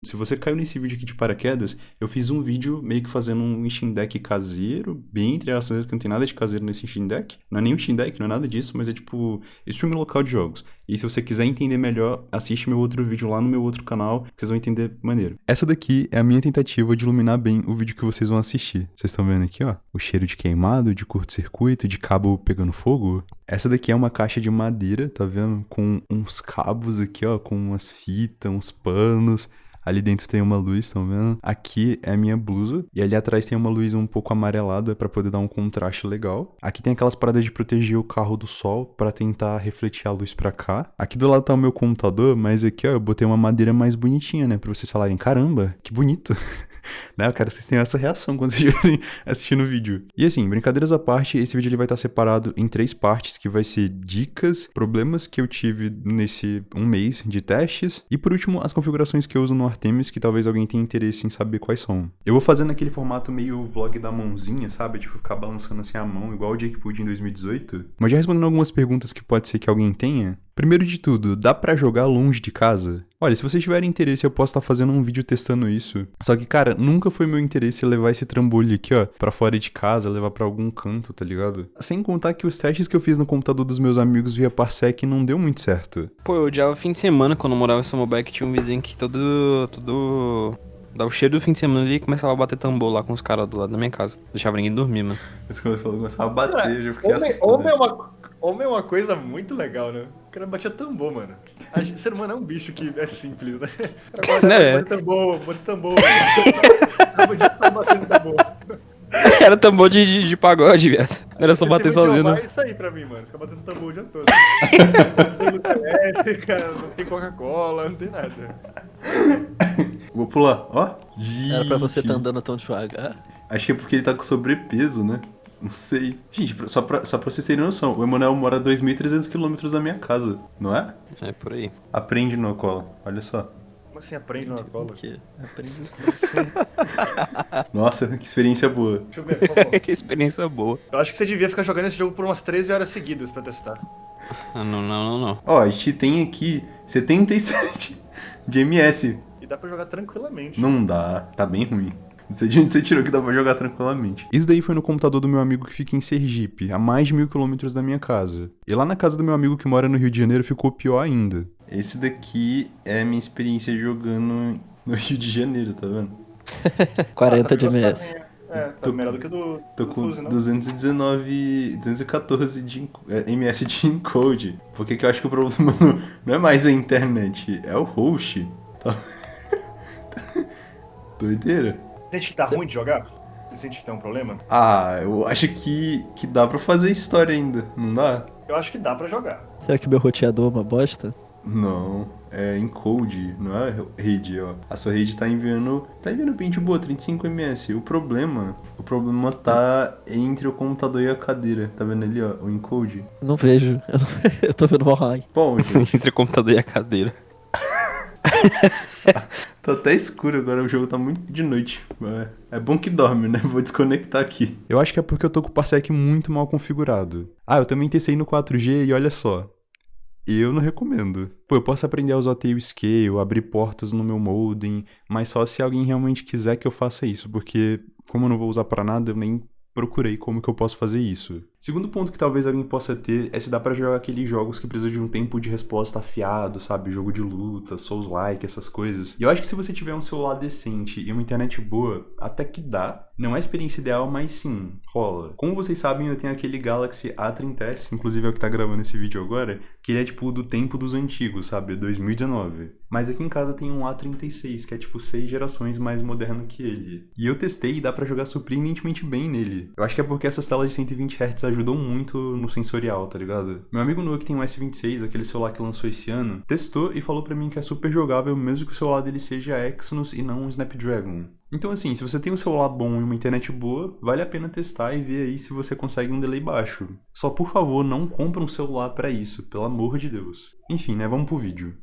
Se você caiu nesse vídeo aqui de paraquedas, eu fiz um vídeo meio que fazendo um Steam Deck caseiro, bem entre aspas, que não tem nada de caseiro nesse Steam Deck. Não é nem um Steam Deck, não é nada disso, mas é tipo stream local de jogos. E se você quiser entender melhor, assiste meu outro vídeo lá no meu outro canal, que vocês vão entender maneiro. Essa daqui é a minha tentativa de iluminar bem o vídeo que vocês vão assistir. Vocês estão vendo aqui, ó, o cheiro de queimado, de curto-circuito, de cabo pegando fogo. Essa daqui é uma caixa de madeira, tá vendo? Com uns cabos aqui, ó, com umas fitas, uns panos. Ali dentro tem uma luz, estão vendo? Aqui é a minha blusa. E ali atrás tem uma luz um pouco amarelada pra poder dar um contraste legal. Aqui tem aquelas paradas de proteger o carro do sol pra tentar refletir a luz pra cá. Aqui do lado tá o meu computador, mas aqui, ó, eu botei uma madeira mais bonitinha, né? Pra vocês falarem, caramba, que bonito. Né? Eu quero que vocês tenham essa reação quando vocês estiverem assistindo o vídeo. E assim, brincadeiras à parte, esse vídeo ele vai estar separado em 3 partes, que vai ser dicas, problemas que eu tive nesse um mês de testes, e por último, as configurações que eu uso no Artemis, que talvez alguém tenha interesse em saber quais são. Eu vou fazer naquele formato meio vlog da mãozinha, sabe? Tipo, ficar balançando assim a mão, igual o Jake Pudd em 2018. Mas já respondendo algumas perguntas que pode ser que alguém tenha. Primeiro de tudo, dá pra jogar longe de casa? Olha, se vocês tiverem interesse, eu posso estar fazendo um vídeo testando isso. Só que, cara, nunca foi meu interesse levar esse trambolho aqui, ó, pra fora de casa, levar pra algum canto, tá ligado? Sem contar que os testes que eu fiz no computador dos meus amigos via Parsec não deu muito certo. Pô, eu odiava fim de semana quando eu morava em Samobé, que tinha um vizinho que todo... Dá o cheiro do fim de semana ali e começava a bater tambor lá com os caras do lado da minha casa. Deixava ninguém dormir, mano. Mas quando você falou, começava a bater, eu já fiquei assustado. Homem é uma coisa muito legal, né? O cara batia tambor, mano. Ser humano é um bicho que é simples, né? Bate tambor, bate tambor. Batendo tambor. Era tambor de pagode, viado. Não era só bater sozinho, não. É isso aí pra mim, mano. Fica batendo tambor o dia todo. Não tem luz elétrica, não tem Coca-Cola, não tem nada. Vou pular, ó. Era pra você tá andando tão devagar. Acho que é porque ele tá com sobrepeso, né? Não sei. Gente, só pra vocês terem noção, o Emanuel mora a 2.300 km da minha casa, não é? É por aí. Aprende no cola, olha só. Como assim aprende numa cola? Aprende. Nossa, que experiência boa. Deixa eu ver, por favor. Que experiência boa. Eu acho que você devia ficar jogando esse jogo por umas 13 horas seguidas pra testar. Ah, não. Ó, a gente tem aqui 77 de MS. E dá pra jogar tranquilamente. Não dá, tá bem ruim. De onde você tirou que dá pra jogar tranquilamente? Isso daí foi no computador do meu amigo que fica em Sergipe, a mais de 1.000 km da minha casa. E lá na casa do meu amigo que mora no Rio de Janeiro ficou pior ainda. Esse daqui é a minha experiência jogando no Rio de Janeiro, tá vendo? 40 de MS. Tá melhor do que do Tô com Fuse, não? 214 de MS de encode. Porque que eu acho que o problema não é mais a internet, é o host. Tá? Doideira. Sente que tá ruim de jogar? Você sente que tem um problema? Ah, eu acho que dá pra fazer história ainda, não dá? Eu acho que dá pra jogar. Será que meu roteador é uma bosta? Não, é encode, não é rede, ó. A sua rede tá enviando bem de boa, 35 ms. O problema tá entre o computador e a cadeira. Tá vendo ali, ó, o encode? Não vejo. Eu tô vendo mal lag. Bom, gente, Entre o computador e a cadeira. tá até escuro agora, o jogo tá muito de noite. É bom que dorme, né? Vou desconectar aqui. Eu acho que é porque eu tô com o Parsec muito mal configurado. Ah, eu também testei no 4G e olha só. Eu não recomendo. Pô, eu posso aprender a usar Tailscale, abrir portas no meu modem, mas só se alguém realmente quiser que eu faça isso, porque como eu não vou usar pra nada, eu nem procurei como que eu posso fazer isso. Segundo ponto que talvez alguém possa ter é se dá pra jogar aqueles jogos que precisam de um tempo de resposta afiado, sabe? Jogo de luta, Souls-like, essas coisas. E eu acho que se você tiver um celular decente e uma internet boa, até que dá. Não é a experiência ideal, mas sim, rola. Como vocês sabem, eu tenho aquele Galaxy A30s, inclusive é o que tá gravando esse vídeo agora, que ele é tipo do tempo dos antigos, sabe? 2019. Mas aqui em casa tem um A36, que é tipo 6 gerações mais moderno que ele. E eu testei e dá pra jogar surpreendentemente bem nele. Eu acho que é porque essas telas de 120 Hz ajudam muito no sensorial, tá ligado? Meu amigo Noah, que tem um S26, aquele celular que lançou esse ano, testou e falou pra mim que é super jogável mesmo que o celular dele seja Exynos e não um Snapdragon. Então assim, se você tem um celular bom e uma internet boa, vale a pena testar e ver aí se você consegue um delay baixo. Só por favor, não compra um celular pra isso, pelo amor de Deus. Enfim, né, vamos pro vídeo.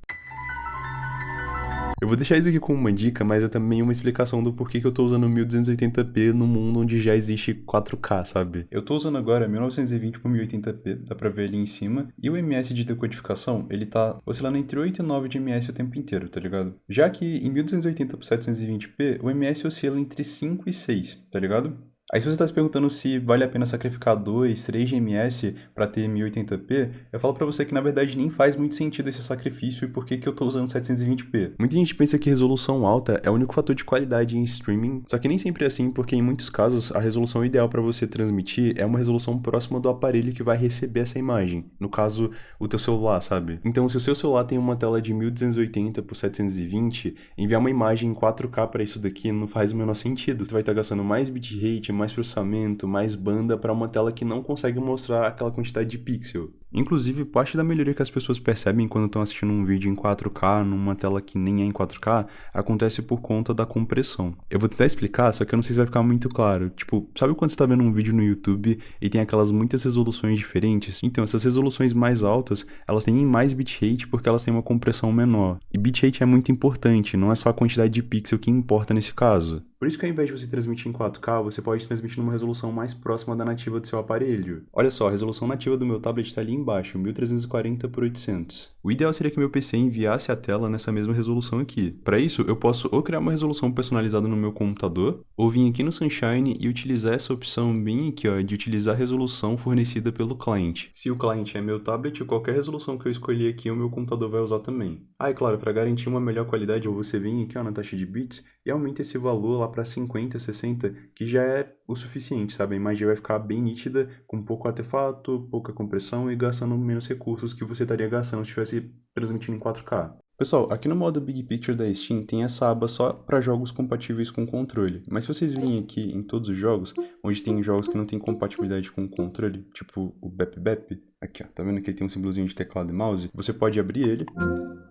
Eu vou deixar isso aqui como uma dica, mas é também uma explicação do porquê que eu tô usando 1280p no mundo onde já existe 4K, sabe? Eu tô usando agora 1920 por 1080p, dá pra ver ali em cima, e o ms de decodificação, ele tá oscilando entre 8 e 9 de ms o tempo inteiro, tá ligado? Já que em 1280 por 720p, o ms oscila entre 5 e 6, tá ligado? Aí se você está se perguntando se vale a pena sacrificar 2, 3 de ms para ter 1080p, eu falo para você que na verdade nem faz muito sentido esse sacrifício e por que que eu tô usando 720p. Muita gente pensa que resolução alta é o único fator de qualidade em streaming, só que nem sempre é assim, porque em muitos casos a resolução ideal para você transmitir é uma resolução próxima do aparelho que vai receber essa imagem, no caso o teu celular, sabe? Então se o seu celular tem uma tela de 1280 por 720, enviar uma imagem em 4K para isso daqui não faz o menor sentido. Você vai estar gastando mais bitrate, mais processamento, mais banda para uma tela que não consegue mostrar aquela quantidade de pixel. Inclusive, parte da melhoria que as pessoas percebem quando estão assistindo um vídeo em 4K, numa tela que nem é em 4K, acontece por conta da compressão. Eu vou tentar explicar, só que eu não sei se vai ficar muito claro. Tipo, sabe quando você está vendo um vídeo no YouTube e tem aquelas muitas resoluções diferentes? Então, essas resoluções mais altas, elas têm mais bitrate porque elas têm uma compressão menor. E bitrate é muito importante, não é só a quantidade de pixel que importa nesse caso. Por isso que ao invés de você transmitir em 4K, você pode transmitir numa resolução mais próxima da nativa do seu aparelho. Olha só, a resolução nativa do meu tablet está ali embaixo, 1340 por 800. O ideal seria que meu PC enviasse a tela nessa mesma resolução aqui. Para isso, eu posso ou criar uma resolução personalizada no meu computador, ou vir aqui no Sunshine e utilizar essa opção bem aqui, ó, de utilizar a resolução fornecida pelo cliente. Se o cliente é meu tablet, qualquer resolução que eu escolher aqui, o meu computador vai usar também. Ah, e claro, para garantir uma melhor qualidade, você vem aqui ó, na taxa de bits e aumenta esse valor lá para 50, 60, que já é o suficiente, sabe? A imagem vai ficar bem nítida, com pouco artefato, pouca compressão e gastando menos recursos que você estaria gastando se estivesse transmitindo em 4K. Pessoal, aqui no modo Big Picture da Steam tem essa aba só para jogos compatíveis com controle, mas se vocês virem aqui em todos os jogos, onde tem jogos que não tem compatibilidade com o controle, tipo o Bep Bep, aqui ó, tá vendo que ele tem um símbolozinho de teclado e mouse? Você pode abrir ele,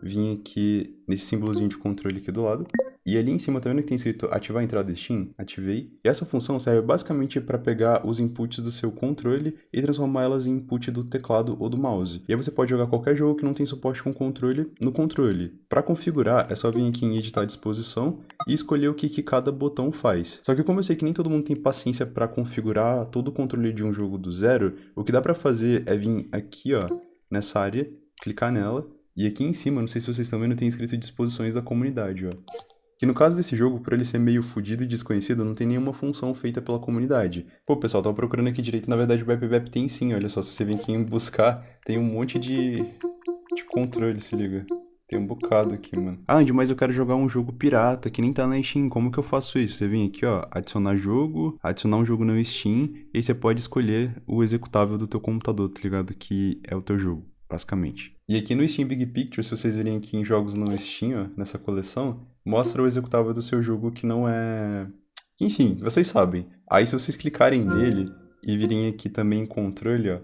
vir aqui nesse símbolozinho de controle aqui do lado, e ali em cima, tá vendo que tem escrito ativar a entrada Steam? Ativei. E essa função serve basicamente para pegar os inputs do seu controle e transformá-las em input do teclado ou do mouse. E aí você pode jogar qualquer jogo que não tem suporte com controle no controle. Para configurar, é só vir aqui em editar a disposição e escolher o que cada botão faz. Só que como eu sei que nem todo mundo tem paciência para configurar todo o controle de um jogo do zero, o que dá para fazer é vir aqui, ó, nessa área, clicar nela, e aqui em cima, não sei se vocês estão vendo, tem escrito disposições da comunidade, ó. Que no caso desse jogo, por ele ser meio fodido e desconhecido, não tem nenhuma função feita pela comunidade. Pô, pessoal, tava procurando aqui direito, na verdade o BepBep tem sim, olha só, se você vir aqui em buscar, tem um monte de controle, se liga. Tem um bocado aqui, mano. Ah, Andy, mas eu quero jogar um jogo pirata que nem tá na Steam, como que eu faço isso? Você vem aqui, ó, adicionar jogo, adicionar um jogo no Steam, e aí você pode escolher o executável do teu computador, tá ligado? Que é o teu jogo, basicamente. E aqui no Steam Big Picture, se vocês virem aqui em jogos no Steam, ó, nessa coleção, mostra o executável do seu jogo que não é... Enfim, vocês sabem. Aí se vocês clicarem nele e virem aqui também em controle, ó,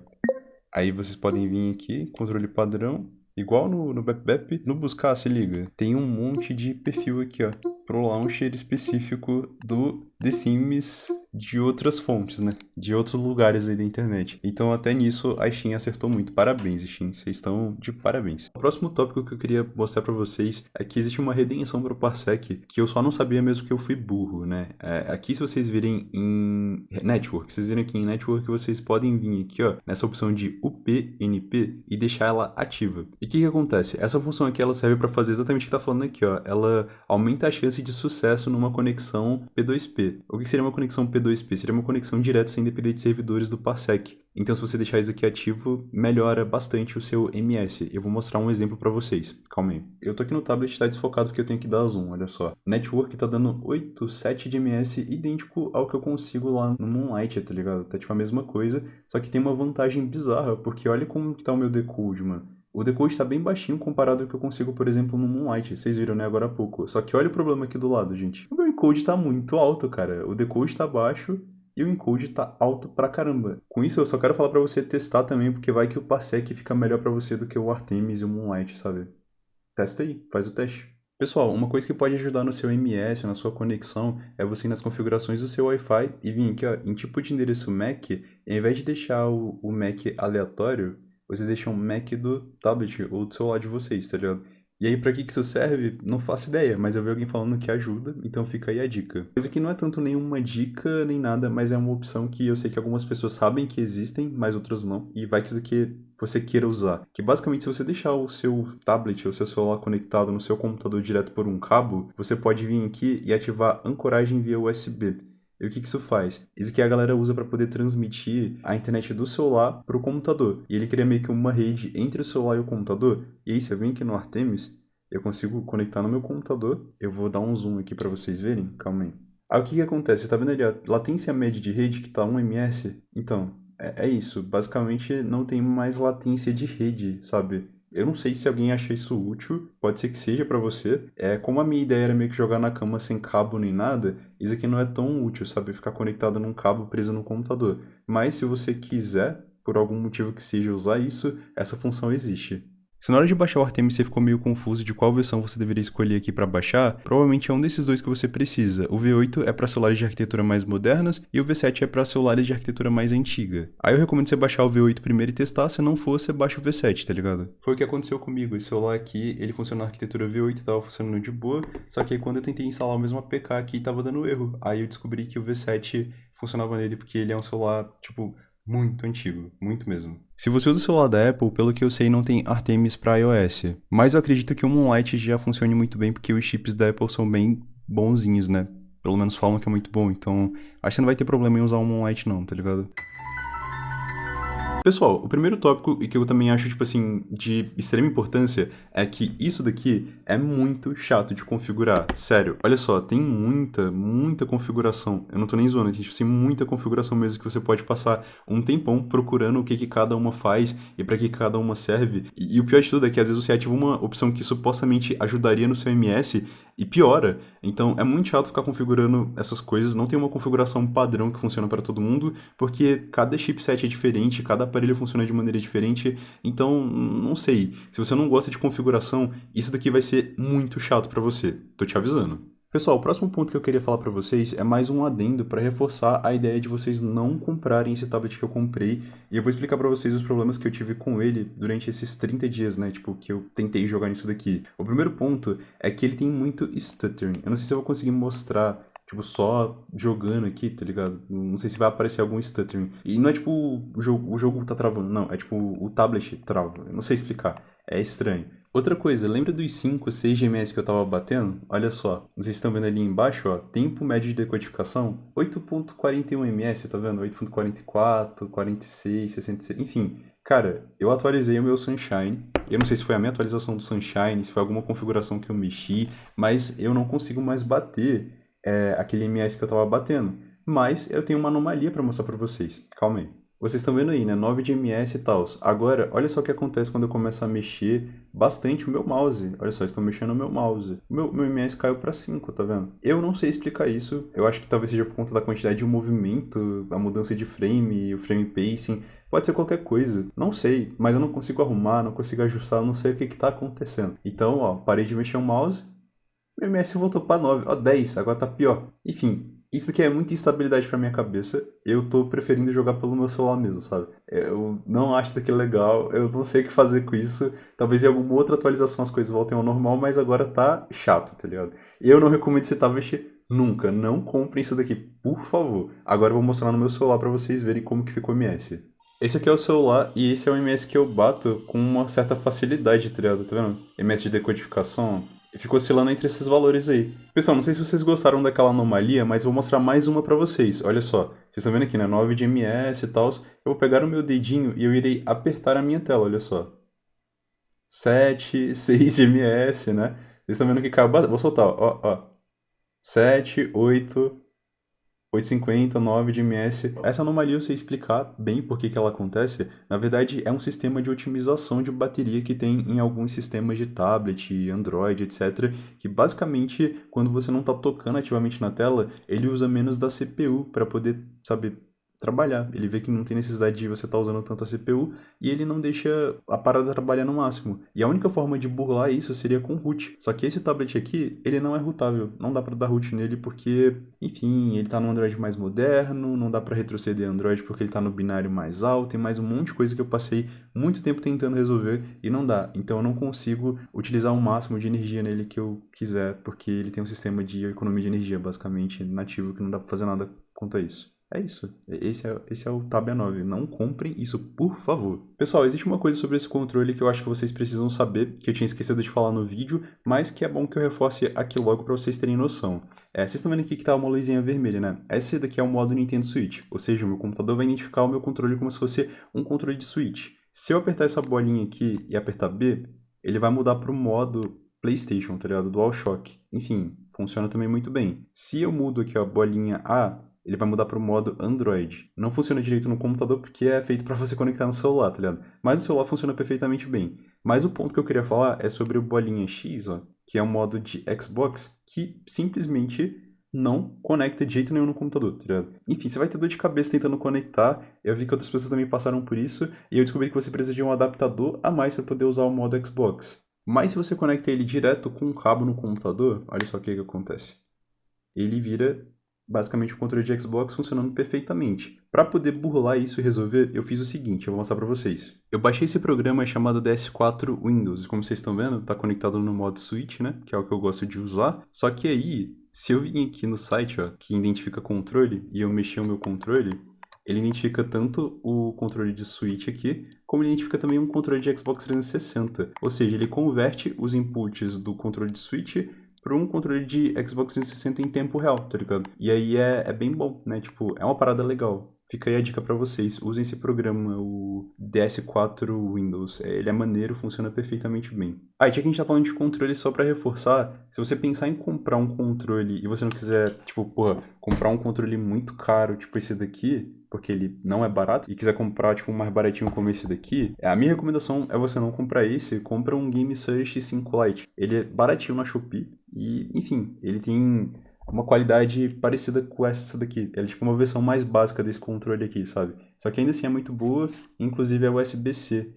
aí vocês podem vir aqui, controle padrão, igual no BepBep, no buscar, se liga, tem um monte de perfil aqui, ó, pro launcher específico do The Sims de outras fontes, né? De outros lugares aí da internet. Então até nisso a Steam acertou muito. Parabéns, Steam. Vocês estão de parabéns. O próximo tópico que eu queria mostrar pra vocês é que existe uma redenção pro Parsec que eu só não sabia mesmo que eu fui burro, né? Aqui se vocês virem em Network, vocês virem aqui em Network, vocês podem vir aqui, ó, nessa opção de UPnP e deixar ela ativa. E o que acontece? Essa função aqui, ela serve pra fazer exatamente o que tá falando aqui, ó. Ela aumenta a chance de sucesso numa conexão P2P. O que seria uma conexão P2P? Seria uma conexão direta sem depender de servidores do Parsec. Então, se você deixar isso aqui ativo, melhora bastante o seu MS. Eu vou mostrar um exemplo para vocês. Calma aí. Eu tô aqui no tablet, tá desfocado porque eu tenho que dar zoom, olha só. Network tá dando 8, 7 de MS, idêntico ao que eu consigo lá no Moonlight, tá ligado? Tá tipo a mesma coisa, só que tem uma vantagem bizarra, porque olha como que tá o meu decode, mano. O decode está bem baixinho comparado ao que eu consigo, por exemplo, no Moonlight. Vocês viram, né, agora há pouco. Só que olha o problema aqui do lado, gente. O meu encode tá muito alto, cara. O decode tá baixo e o encode tá alto pra caramba. Com isso, eu só quero falar pra você testar também, porque vai que o Parsec fica melhor pra você do que o Artemis e o Moonlight, sabe? Testa aí, faz o teste. Pessoal, uma coisa que pode ajudar no seu MS, na sua conexão, é você ir nas configurações do seu Wi-Fi e vir aqui, ó, em tipo de endereço MAC, ao invés de deixar o MAC aleatório, vocês deixam o MAC do tablet ou do celular de vocês, tá ligado? E aí, pra que isso serve? Não faço ideia, mas eu vi alguém falando que ajuda, então fica aí a dica. Coisa que não é tanto nenhuma dica nem nada, mas é uma opção que eu sei que algumas pessoas sabem que existem, mas outras não, e vai que isso aqui você queira usar. Que basicamente, se você deixar o seu tablet ou seu celular conectado no seu computador direto por um cabo, você pode vir aqui e ativar ancoragem via USB. E o que isso faz? Isso que a galera usa para poder transmitir a internet do celular para o computador. E ele cria meio que uma rede entre o celular e o computador. E aí, se eu vim aqui no Artemis, eu consigo conectar no meu computador. Eu vou dar um zoom aqui para vocês verem. Calma aí. Aí o que acontece? Você tá vendo ali a latência média de rede que tá 1 ms? Então, é isso. Basicamente, não tem mais latência de rede, sabe? Eu não sei se alguém acha isso útil, pode ser que seja pra você. Como a minha ideia era meio que jogar na cama sem cabo nem nada, isso aqui não é tão útil, sabe? Ficar conectado num cabo preso no computador. Mas se você quiser, por algum motivo que seja usar isso, essa função existe. Se na hora de baixar o Artemis você ficou meio confuso de qual versão você deveria escolher aqui para baixar, provavelmente é um desses dois que você precisa. O V8 é para celulares de arquitetura mais modernas e o V7 é para celulares de arquitetura mais antiga. Aí eu recomendo você baixar o V8 primeiro e testar, se não for, você baixa o V7, tá ligado? Foi o que aconteceu comigo, esse celular aqui, ele funciona na arquitetura V8, tava funcionando de boa, só que aí quando eu tentei instalar o mesmo APK aqui, tava dando erro. Aí eu descobri que o V7 funcionava nele porque ele é um celular, tipo, muito antigo, muito mesmo. Se você usa o celular da Apple, pelo que eu sei, não tem Artemis para iOS. Mas eu acredito que o Moonlight já funcione muito bem, porque os chips da Apple são bem bonzinhos, né? Pelo menos falam que é muito bom, então acho que você não vai ter problema em usar o Moonlight não, tá ligado? Pessoal, o primeiro tópico, e que eu também acho, tipo assim, de extrema importância, é que isso daqui é muito chato de configurar. Sério, olha só, tem muita configuração. Eu não tô nem zoando, tem, tipo assim, muita configuração mesmo que você pode passar um tempão procurando o que cada uma faz e para que cada uma serve. E o pior de tudo é que às vezes você ativa uma opção que supostamente ajudaria no seu MS e piora. Então é muito chato ficar configurando essas coisas, não tem uma configuração padrão que funciona para todo mundo, porque cada chipset é diferente, cada aparelho funciona de maneira diferente, então não sei. Se você não gosta de configuração, isso daqui vai ser muito chato para você. Tô te avisando. Pessoal, o próximo ponto que eu queria falar para vocês é mais um adendo para reforçar a ideia de vocês não comprarem esse tablet que eu comprei, e eu vou explicar para vocês os problemas que eu tive com ele durante esses 30 dias, né, tipo, que eu tentei jogar nisso daqui. O primeiro ponto é que ele tem muito stuttering. Eu não sei se eu vou conseguir mostrar, tipo, só jogando aqui, tá ligado? Não sei se vai aparecer algum stuttering. E não é tipo o jogo tá travando, não, é tipo o tablet trava. Eu não sei explicar, é estranho. Outra coisa, lembra dos 5, 6 GMS que eu tava batendo? Olha só, vocês estão vendo ali embaixo, ó, tempo médio de decodificação, 8.41 ms, tá vendo? 8.44, 46, 66, enfim. Cara, eu atualizei o meu Sunshine, eu não sei se foi a minha atualização do Sunshine, se foi alguma configuração que eu mexi, mas eu não consigo mais bater aquele ms que eu tava batendo. Mas eu tenho uma anomalia pra mostrar pra vocês, calma aí. Vocês estão vendo aí, né? 9 de ms e tal. Agora, olha só o que acontece quando eu começo a mexer bastante o meu mouse. Olha só, estou mexendo o meu mouse. Meu ms caiu para 5, tá vendo? Eu não sei explicar isso. Eu acho que talvez seja por conta da quantidade de movimento, a mudança de frame, o frame pacing. Pode ser qualquer coisa. Não sei, mas eu não consigo arrumar, não consigo ajustar, não sei o que tá acontecendo. Então, ó, parei de mexer o mouse. Meu ms voltou para 9. Ó, 10, agora tá pior. Enfim. Isso aqui é muita instabilidade pra minha cabeça. Eu tô preferindo jogar pelo meu celular mesmo, sabe? Eu não acho isso aqui legal. Eu não sei o que fazer com isso. Talvez em alguma outra atualização as coisas voltem ao normal, mas agora tá chato, tá ligado? Eu não recomendo esse tablet nunca. Não comprem isso daqui, por favor. Agora eu vou mostrar no meu celular pra vocês verem como que ficou o MS. Esse aqui é o celular e esse é o MS que eu bato com uma certa facilidade, tá ligado? Tá vendo? MS de decodificação. E ficou oscilando entre esses valores aí. Pessoal, não sei se vocês gostaram daquela anomalia, mas vou mostrar mais uma pra vocês. Olha só, vocês estão vendo aqui, né? 9 de ms e tal. Eu vou pegar o meu dedinho e eu irei apertar a minha tela, olha só. 7, 6 de ms, né? Vocês estão vendo que caiu bastante. Vou soltar, ó. 7, 8... 850, 9 de ms. Essa anomalia eu sei explicar bem por que ela acontece. Na verdade, é um sistema de otimização de bateria que tem em alguns sistemas de tablet, Android, etc. Que basicamente, quando você não está tocando ativamente na tela, ele usa menos da CPU para poder, sabe, trabalhar. Ele vê que não tem necessidade de você estar usando tanto a CPU e ele não deixa a parada trabalhar no máximo. E a única forma de burlar isso seria com root. Só que esse tablet aqui, ele não é rootável. Não dá pra dar root nele porque, enfim, ele tá no Android mais moderno, não dá pra retroceder Android porque ele tá no binário mais alto, tem mais um monte de coisa que eu passei muito tempo tentando resolver e não dá. Então eu não consigo utilizar o máximo de energia nele que eu quiser, porque ele tem um sistema de economia de energia basicamente nativo que não dá pra fazer nada quanto a isso. É isso. Esse é o Tab A9. Não comprem isso, por favor. Pessoal, existe uma coisa sobre esse controle que eu acho que vocês precisam saber, que eu tinha esquecido de falar no vídeo, mas que é bom que eu reforce aqui logo para vocês terem noção. Vocês estão vendo aqui que tá uma luzinha vermelha, né? Esse daqui é o modo Nintendo Switch, ou seja, o meu computador vai identificar o meu controle como se fosse um controle de Switch. Se eu apertar essa bolinha aqui e apertar B, ele vai mudar para o modo PlayStation, tá ligado? DualShock. Enfim, funciona também muito bem. Se eu mudo aqui a bolinha A, ele vai mudar para o modo Android. Não funciona direito no computador porque é feito para você conectar no celular, tá ligado? Mas o celular funciona perfeitamente bem. Mas o ponto que eu queria falar é sobre o bolinha X, ó, que é o modo de Xbox, que simplesmente não conecta de jeito nenhum no computador, tá ligado? Enfim, você vai ter dor de cabeça tentando conectar. Eu vi que outras pessoas também passaram por isso, e eu descobri que você precisa de um adaptador a mais para poder usar o modo Xbox. Mas se você conecta ele direto com um cabo no computador, olha só o que acontece. Ele vira basicamente o controle de Xbox funcionando perfeitamente. Para poder burlar isso e resolver, eu fiz o seguinte, eu vou mostrar para vocês. Eu baixei esse programa chamado DS4 Windows, como vocês estão vendo, está conectado no modo Switch, né, que é o que eu gosto de usar. Só que aí, se eu vim aqui no site, ó, que identifica controle, e eu mexer o meu controle, ele identifica tanto o controle de Switch aqui, como ele identifica também um controle de Xbox 360. Ou seja, ele converte os inputs do controle de Switch para um controle de Xbox 360 em tempo real, tá ligado? E aí é bem bom, né? Tipo, é uma parada legal. Fica aí a dica pra vocês. Usem esse programa, o DS4 Windows. Ele é maneiro, funciona perfeitamente bem. Já que a gente tá falando de controle, só pra reforçar, se você pensar em comprar um controle e você não quiser, tipo, comprar um controle muito caro, tipo esse daqui, porque ele não é barato, e quiser comprar, tipo, um mais baratinho como esse daqui, a minha recomendação é você não comprar esse, compra um Game Search 5 Lite. Ele é baratinho na Shopee e, enfim, ele tem uma qualidade parecida com essa daqui. Ela é tipo uma versão mais básica desse controle aqui, sabe? Só que ainda assim é muito boa, inclusive é USB-C.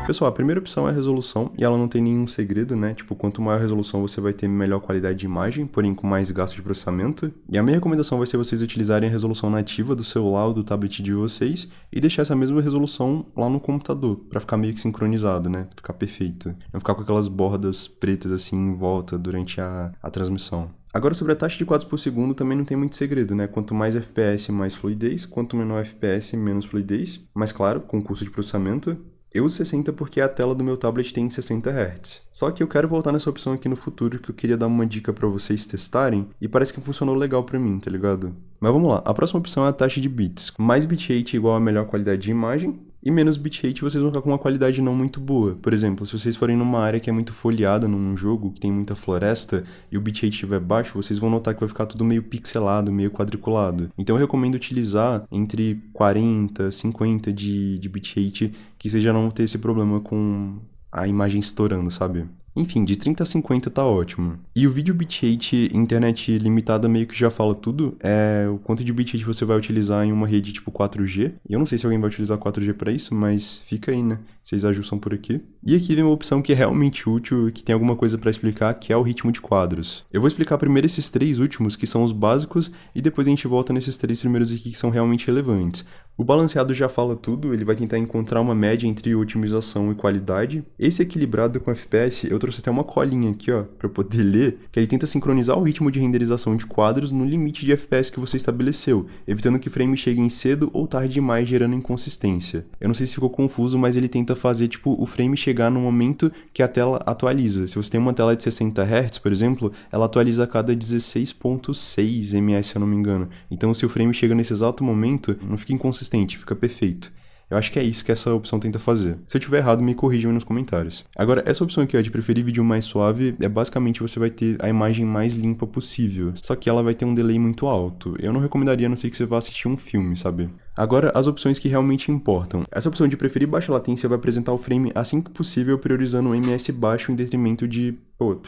Pessoal, a primeira opção é a resolução, e ela não tem nenhum segredo, né? Tipo, quanto maior a resolução, você vai ter melhor qualidade de imagem, porém com mais gasto de processamento. E a minha recomendação vai ser vocês utilizarem a resolução nativa do celular ou do tablet de vocês e deixar essa mesma resolução lá no computador, pra ficar meio que sincronizado, né? Ficar perfeito. Não ficar com aquelas bordas pretas assim em volta durante a transmissão. Agora, sobre a taxa de quadros por segundo, também não tem muito segredo, né? Quanto mais FPS, mais fluidez. Quanto menor FPS, menos fluidez. Mas, claro, com custo de processamento. Eu uso 60 porque a tela do meu tablet tem 60 Hz. Só que eu quero voltar nessa opção aqui no futuro, que eu queria dar uma dica pra vocês testarem, e parece que funcionou legal pra mim, tá ligado? Mas vamos lá, a próxima opção é a taxa de bits. Mais bitrate igual a melhor qualidade de imagem, e menos bitrate vocês vão ficar com uma qualidade não muito boa. Por exemplo, se vocês forem numa área que é muito folheada num jogo, que tem muita floresta, e o bitrate estiver baixo, vocês vão notar que vai ficar tudo meio pixelado, meio quadriculado. Então eu recomendo utilizar entre 40, 50 de bitrate, que vocês já não vão ter esse problema com a imagem estourando, sabe? Enfim, de 30 a 50 tá ótimo. E o vídeo bitrate internet limitada meio que já fala tudo. É o quanto de bitrate você vai utilizar em uma rede tipo 4G. E eu não sei se alguém vai utilizar 4G pra isso, mas fica aí, né? Vocês ajustam por aqui. E aqui vem uma opção que é realmente útil e que tem alguma coisa pra explicar, que é o ritmo de quadros. Eu vou explicar primeiro esses três últimos, que são os básicos, e depois a gente volta nesses três primeiros aqui que são realmente relevantes. O balanceado já fala tudo, ele vai tentar encontrar uma média entre otimização e qualidade. Esse equilibrado com FPS, eu trouxe até uma colinha aqui, ó, pra eu poder ler, que ele tenta sincronizar o ritmo de renderização de quadros no limite de FPS que você estabeleceu, evitando que frames cheguem cedo ou tarde demais, gerando inconsistência. Eu não sei se ficou confuso, mas ele tenta fazer, tipo, o frame chegar no momento que a tela atualiza. Se você tem uma tela de 60 Hz, por exemplo, ela atualiza a cada 16.6 ms, se eu não me engano. Então, se o frame chega nesse exato momento, não fica inconsistente, fica perfeito. Eu acho que é isso que essa opção tenta fazer. Se eu tiver errado, me corrijam aí nos comentários. Agora, essa opção aqui, ó, de preferir vídeo mais suave, é basicamente você vai ter a imagem mais limpa possível. Só que ela vai ter um delay muito alto. Eu não recomendaria, a não ser que você vá assistir um filme, sabe? Agora, as opções que realmente importam. Essa opção de preferir baixa latência vai apresentar o frame assim que possível, priorizando um ms baixo em detrimento de,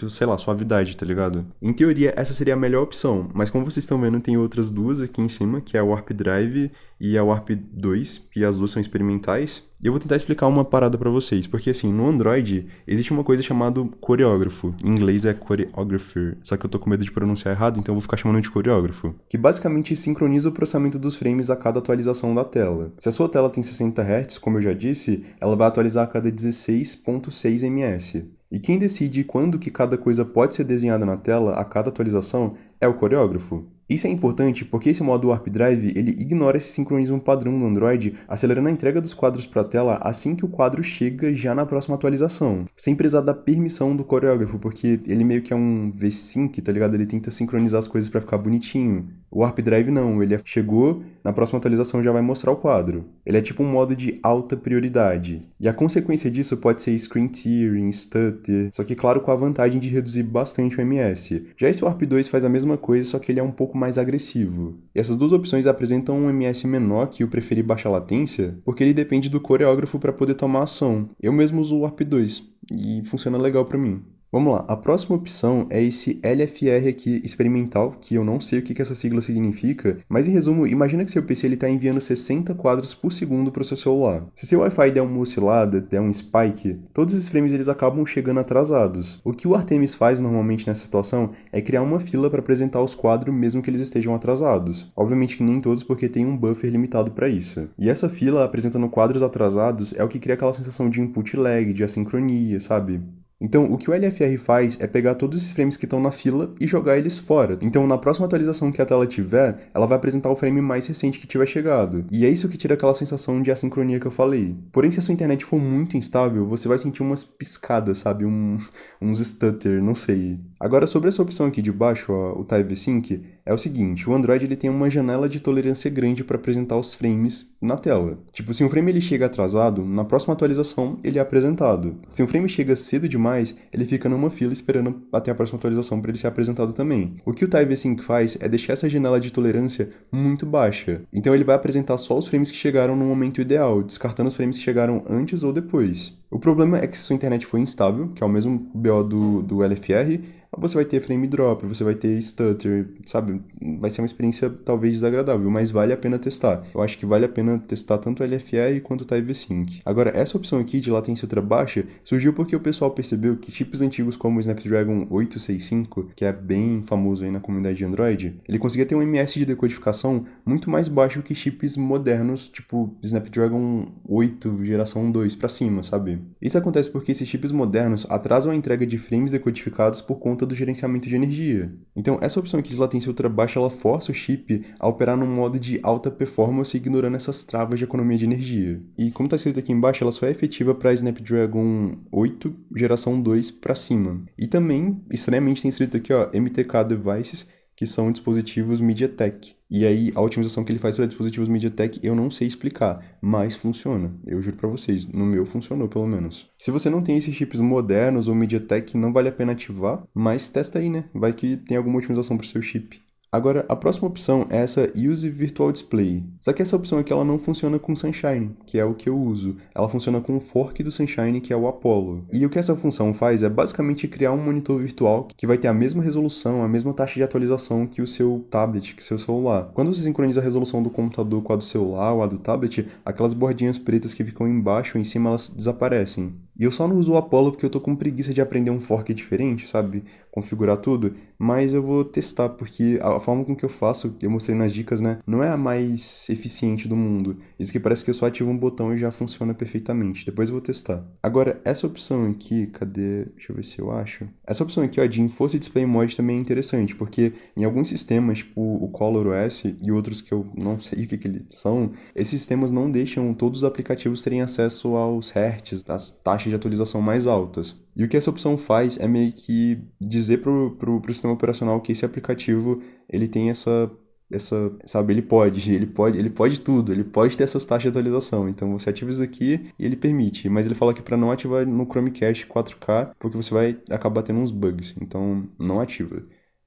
sei lá, suavidade, tá ligado? Em teoria, essa seria a melhor opção, mas como vocês estão vendo, tem outras duas aqui em cima, que é a Warp Drive e a Warp 2, que as duas são experimentais. E eu vou tentar explicar uma parada pra vocês, porque assim, no Android existe uma coisa chamada coreógrafo. Em inglês é choreographer, só que eu tô com medo de pronunciar errado, então eu vou ficar chamando de coreógrafo. Que basicamente sincroniza o processamento dos frames a cada atualização da tela. Se a sua tela tem 60 Hz, como eu já disse, ela vai atualizar a cada 16.6 ms. E quem decide quando que cada coisa pode ser desenhada na tela a cada atualização é o coreógrafo. Isso é importante porque esse modo Warp Drive ele ignora esse sincronismo padrão do Android, acelerando a entrega dos quadros para a tela assim que o quadro chega já na próxima atualização, sem precisar da permissão do coreógrafo, porque ele meio que é um V-Sync, tá ligado? Ele tenta sincronizar as coisas para ficar bonitinho. O Warp Drive não, ele chegou, na próxima atualização já vai mostrar o quadro. Ele é tipo um modo de alta prioridade. E a consequência disso pode ser screen tearing, stutter, só que claro com a vantagem de reduzir bastante o ms. Já esse Warp 2 faz a mesma coisa, só que ele é um pouco mais agressivo. E essas duas opções apresentam um ms menor que o preferir baixa latência, porque ele depende do coreógrafo para poder tomar ação. Eu mesmo uso o Warp 2 e funciona legal para mim. Vamos lá, a próxima opção é esse LFR aqui experimental, que eu não sei o que essa sigla significa, mas em resumo, imagina que seu PC está enviando 60 quadros por segundo para o seu celular. Se seu Wi-Fi der uma oscilada, der um spike, todos esses frames eles acabam chegando atrasados. O que o Artemis faz normalmente nessa situação é criar uma fila para apresentar os quadros mesmo que eles estejam atrasados. Obviamente que nem todos porque tem um buffer limitado para isso. E essa fila apresentando quadros atrasados é o que cria aquela sensação de input lag, de assincronia, sabe? Então, o que o LFR faz é pegar todos esses frames que estão na fila e jogar eles fora. Então, na próxima atualização que a tela tiver, ela vai apresentar o frame mais recente que tiver chegado. E é isso que tira aquela sensação de assincronia que eu falei. Porém, se a sua internet for muito instável, você vai sentir umas piscadas, sabe? Uns stutter, não sei. Agora, sobre essa opção aqui de baixo, ó, o Type V-Sync, é o seguinte, o Android ele tem uma janela de tolerância grande para apresentar os frames na tela. Tipo, se um frame ele chega atrasado, na próxima atualização ele é apresentado. Se um frame chega cedo demais, ele fica numa fila esperando até a próxima atualização para ele ser apresentado também. O que o Type V-Sync faz é deixar essa janela de tolerância muito baixa. Então ele vai apresentar só os frames que chegaram no momento ideal, descartando os frames que chegaram antes ou depois. O problema é que se sua internet for instável, que é o mesmo BO do LFR, você vai ter frame drop, você vai ter stutter, sabe? Vai ser uma experiência talvez desagradável, mas vale a pena testar. Eu acho que vale a pena testar tanto o LFR quanto o Type V-Sync. Agora, essa opção aqui de latência ultra baixa surgiu porque o pessoal percebeu que chips antigos como o Snapdragon 865, que é bem famoso aí na comunidade de Android, ele conseguia ter um ms de decodificação muito mais baixo que chips modernos, tipo Snapdragon 8 geração 2 pra cima, sabe? Isso acontece porque esses chips modernos atrasam a entrega de frames decodificados por conta do gerenciamento de energia. Então, essa opção aqui de latência ultra baixa, ela força o chip a operar num modo de alta performance, ignorando essas travas de economia de energia. E como está escrito aqui embaixo, ela só é efetiva para Snapdragon 8 geração 2 para cima. E também, estranhamente, tem escrito aqui, ó, MTK Devices, que são dispositivos MediaTek. E aí, a otimização que ele faz para dispositivos MediaTek, eu não sei explicar, mas funciona. Eu juro para vocês, no meu funcionou pelo menos. Se você não tem esses chips modernos ou MediaTek, não vale a pena ativar, mas testa aí, né? Vai que tem alguma otimização para o seu chip. Agora, a próxima opção é essa Use Virtual Display. Só que essa opção aqui ela não funciona com Sunshine, que é o que eu uso. Ela funciona com o fork do Sunshine, que é o Apollo. E o que essa função faz é basicamente criar um monitor virtual que vai ter a mesma resolução, a mesma taxa de atualização que o seu tablet, que o seu celular. Quando você sincroniza a resolução do computador com a do celular ou a do tablet, aquelas bordinhas pretas que ficam embaixo ou em cima, elas desaparecem. E eu só não uso o Apollo porque eu tô com preguiça de aprender um fork diferente, sabe? Configurar tudo, mas eu vou testar, porque a forma com que eu faço, eu mostrei nas dicas, né, não é a mais eficiente do mundo. Isso que parece que eu só ativo um botão e já funciona perfeitamente. Depois eu vou testar. Agora, essa opção aqui, cadê? Deixa eu ver se eu acho. Essa opção aqui, ó, de Enforced Display Mode também é interessante, porque em alguns sistemas, tipo o ColorOS e outros que eu não sei o que eles são, esses sistemas não deixam todos os aplicativos terem acesso aos hertz, às taxas de atualização mais altas. E o que essa opção faz é meio que dizer pro sistema operacional que esse aplicativo, ele tem sabe, ele pode tudo, ele pode ter essas taxas de atualização. Então você ativa isso aqui e ele permite, mas ele fala que para não ativar no Chromecast 4K, porque você vai acabar tendo uns bugs, então não ativa.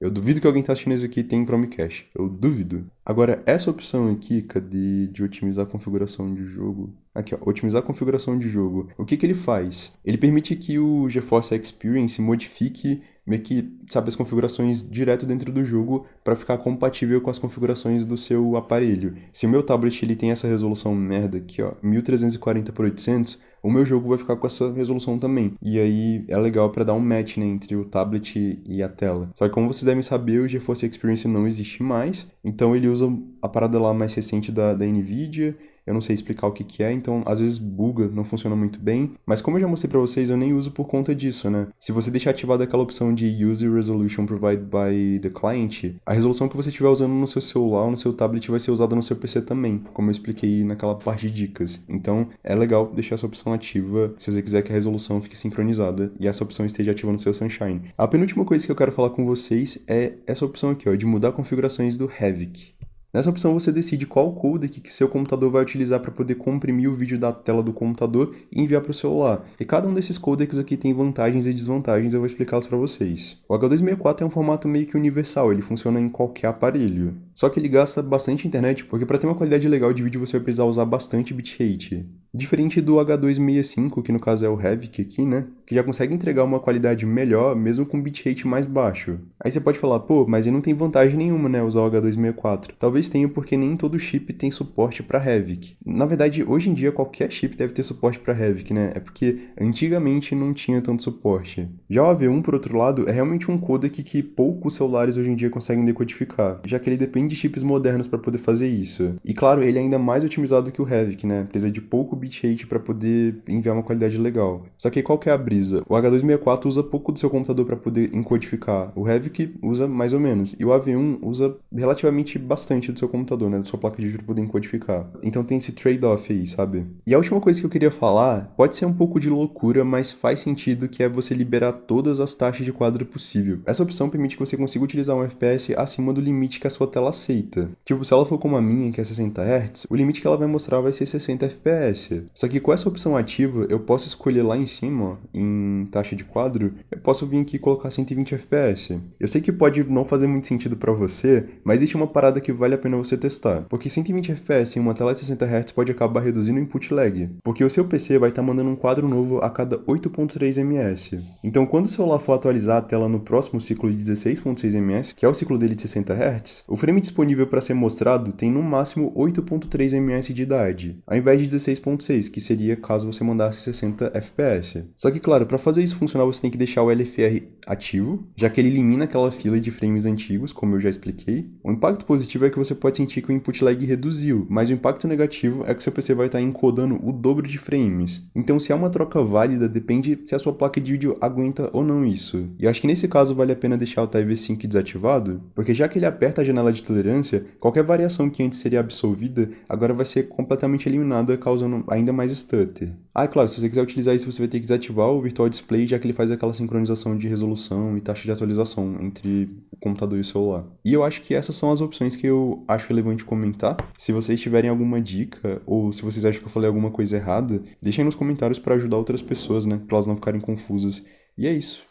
Eu duvido que alguém tá assistindo isso aqui e tem Chromecast. Eu duvido. Agora, essa opção aqui, cadê? De otimizar a configuração de jogo. Aqui, ó, otimizar a configuração de jogo. O que ele faz? Ele permite que o GeForce Experience modifique meio que, sabe, as configurações direto dentro do jogo para ficar compatível com as configurações do seu aparelho. Se o meu tablet ele tem essa resolução merda aqui, ó, 1340 por 800, o meu jogo vai ficar com essa resolução também. E aí é legal para dar um match, né, entre o tablet e a tela. Só que como vocês devem saber, o GeForce Experience não existe mais, então ele usa a parada lá mais recente da NVIDIA. Eu não sei explicar o que é, então às vezes buga, não funciona muito bem. Mas como eu já mostrei pra vocês, eu nem uso por conta disso, né? Se você deixar ativada aquela opção de Use Resolution Provided by the Client, a resolução que você estiver usando no seu celular ou no seu tablet vai ser usada no seu PC também, como eu expliquei naquela parte de dicas. Então é legal deixar essa opção ativa se você quiser que a resolução fique sincronizada e essa opção esteja ativa no seu Sunshine. A penúltima coisa que eu quero falar com vocês é essa opção aqui, ó, de mudar configurações do Havik. Nessa opção você decide qual codec que seu computador vai utilizar para poder comprimir o vídeo da tela do computador e enviar para o celular. E cada um desses codecs aqui tem vantagens e desvantagens, eu vou explicá-los para vocês. O H264 é um formato meio que universal, ele funciona em qualquer aparelho. Só que ele gasta bastante internet, porque para ter uma qualidade legal de vídeo você vai precisar usar bastante bitrate. Diferente do H265, que no caso é o Havik aqui, né? Que já consegue entregar uma qualidade melhor, mesmo com bitrate mais baixo. Aí você pode falar, pô, mas ele não tem vantagem nenhuma, né, usar o H264. Talvez tenha porque nem todo chip tem suporte para Havik. Na verdade, hoje em dia qualquer chip deve ter suporte para Havik, né? É porque antigamente não tinha tanto suporte. Já o AV1, por outro lado, é realmente um codec que poucos celulares hoje em dia conseguem decodificar, já que ele depende de chips modernos para poder fazer isso. E claro, ele é ainda mais otimizado que o Havik, né? Precisa de pouco bitrate para poder enviar uma qualidade legal. Só que qual que é a brisa? O H264 usa pouco do seu computador para poder encodificar. O Havik usa mais ou menos. E o AV1 usa relativamente bastante do seu computador, né? Da sua placa de vídeo para poder encodificar. Então tem esse trade-off aí, sabe? E a última coisa que eu queria falar, pode ser um pouco de loucura, mas faz sentido, que é você liberar todas as taxas de quadro possível. Essa opção permite que você consiga utilizar um FPS acima do limite que a sua tela aceita. Tipo, se ela for como a minha, que é 60 Hz, o limite que ela vai mostrar vai ser 60 FPS. Só que com essa opção ativa, eu posso escolher lá em cima, ó, em taxa de quadro, eu posso vir aqui e colocar 120 FPS. Eu sei que pode não fazer muito sentido pra você, mas existe uma parada que vale a pena você testar. Porque 120 FPS em uma tela de 60 Hz pode acabar reduzindo o input lag. Porque o seu PC vai estar mandando um quadro novo a cada 8.3 ms. Então quando o celular for atualizar a tela no próximo ciclo de 16.6 ms, que é o ciclo dele de 60 Hz, o frame disponível para ser mostrado tem no máximo 8.3 ms de idade, ao invés de 16.6, que seria caso você mandasse 60 FPS. Só que claro, para fazer isso funcionar você tem que deixar o LFR ativo, já que ele elimina aquela fila de frames antigos, como eu já expliquei. O impacto positivo é que você pode sentir que o input lag reduziu, mas o impacto negativo é que seu PC vai estar encodando o dobro de frames. Então se é uma troca válida, depende se a sua placa de vídeo aguenta ou não isso. E acho que nesse caso vale a pena deixar o Type Sync desativado, porque já que ele aperta a janela de tolerância, qualquer variação que antes seria absolvida, agora vai ser completamente eliminada, causando ainda mais stutter. Ah, é claro, se você quiser utilizar isso, você vai ter que desativar o Virtual Display, já que ele faz aquela sincronização de resolução e taxa de atualização entre o computador e o celular. E eu acho que essas são as opções que eu acho relevante comentar. Se vocês tiverem alguma dica, ou se vocês acham que eu falei alguma coisa errada, deixem nos comentários para ajudar outras pessoas, né? Para elas não ficarem confusas. E é isso.